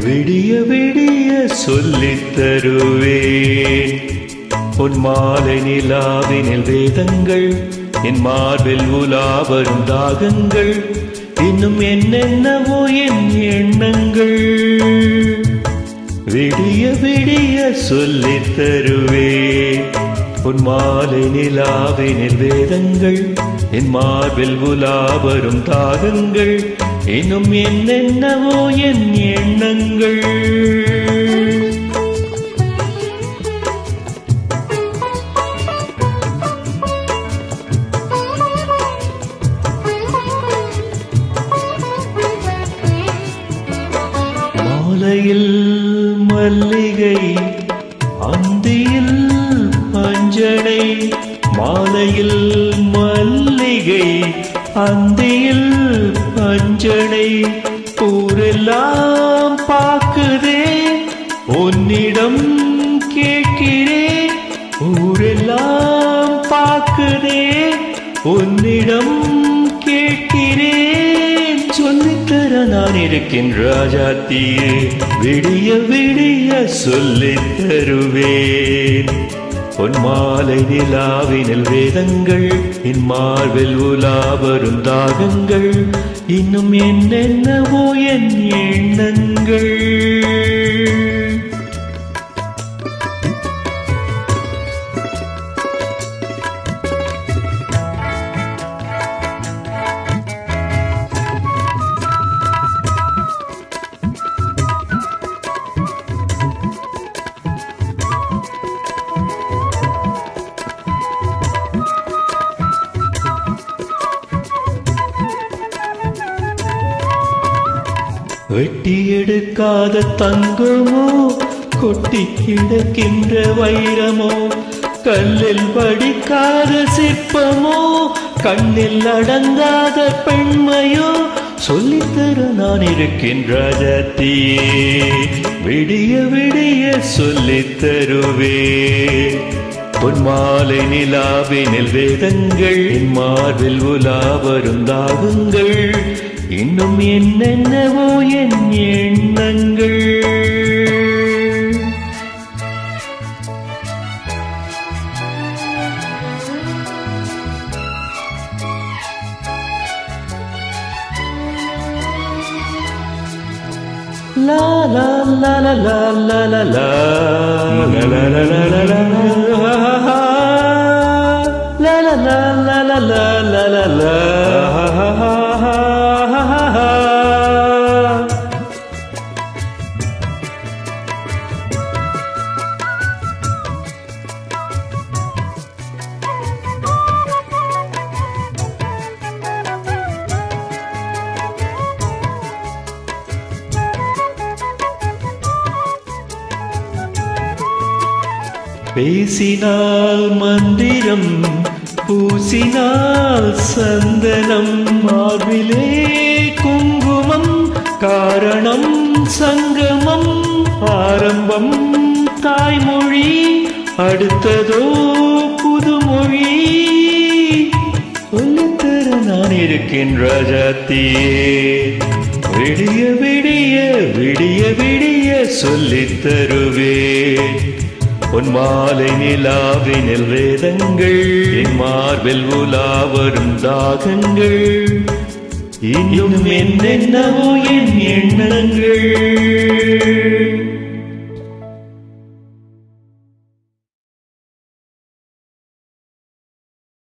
விடிய விடிய சொல்லித் தருவேன் உன் மாலை நிலாவினில் வேதங்கள் என் மார்பில் உலா வரும் தாகங்கள் இன்னும் என்னென்னவோ என் எண்ணங்கள் விடிய விடிய சொல்லித் தருவேன் உன் மாலை நிலாவினில் வேதங்கள் என் மார்பில் உலா வரும் தாகங்கள் இன்னும் என்னென்னவோ என் எண்ணங்கள் மாலையில் மல்லிகை அந்தியில் பஞ்சனை மாலையில் மல்லிகை அந்தியில் பஞ்சனை ஊரெல்லாம் பார்க்குதே உன்னிடம் கேட்கிறேன் ஊரெல்லாம் பார்க்குதே உன்னிடம் கேட்கிறேன் சொல்லித்தர நான் இருக்கின்ற ராஜாத்தியே விடிய விடிய சொல்லித் தருவேன் உன் மாலை நிலாவினில் வேதங்கள் என் மார்பில் உலா வரும் தாகங்கள் இன்னும் என்னென்னவோ என் எண்ணங்கள் வெட்டி எடுக்காத தங்கமோ கொட்டி கிடக்கின்ற வைரமோ கல்லில் படிக்காத சிற்பமோ கண்ணில் அடங்காத பெண்மையோ சொல்லித்தர நான் இருக்கின்ற ராஜாத்தியே விடிய விடிய சொல்லித் தருவேன் உன் மாலை நிலாவினில் வேதங்கள் என் மார்பில் உலா வரும் தாகங்கள் இன்னும் என்னென்னவோ என் எண்ணங்கள் லா லா லா லா லா லா லா லா லா லா லா லா லா லா லா லா லா பேசினால் மந்திரம் பூசினால் சந்தனம் மார்பிலே குங்குமம் காரணம் சங்கமம் ஆரம்பம் தாய்மொழி அடுத்ததோ புதுமொழி சொல்லித்தர நான் இருக்கின்ற ராஜாத்தியே விடிய விடிய விடிய விடிய சொல்லித் தருவேன் உன் மாலை நிலாவினில் வேதங்கள் என் மார்பில் உலா வரும் தாகங்கள் இன்னும் என்னென்னவோ என் எண்ணங்கள்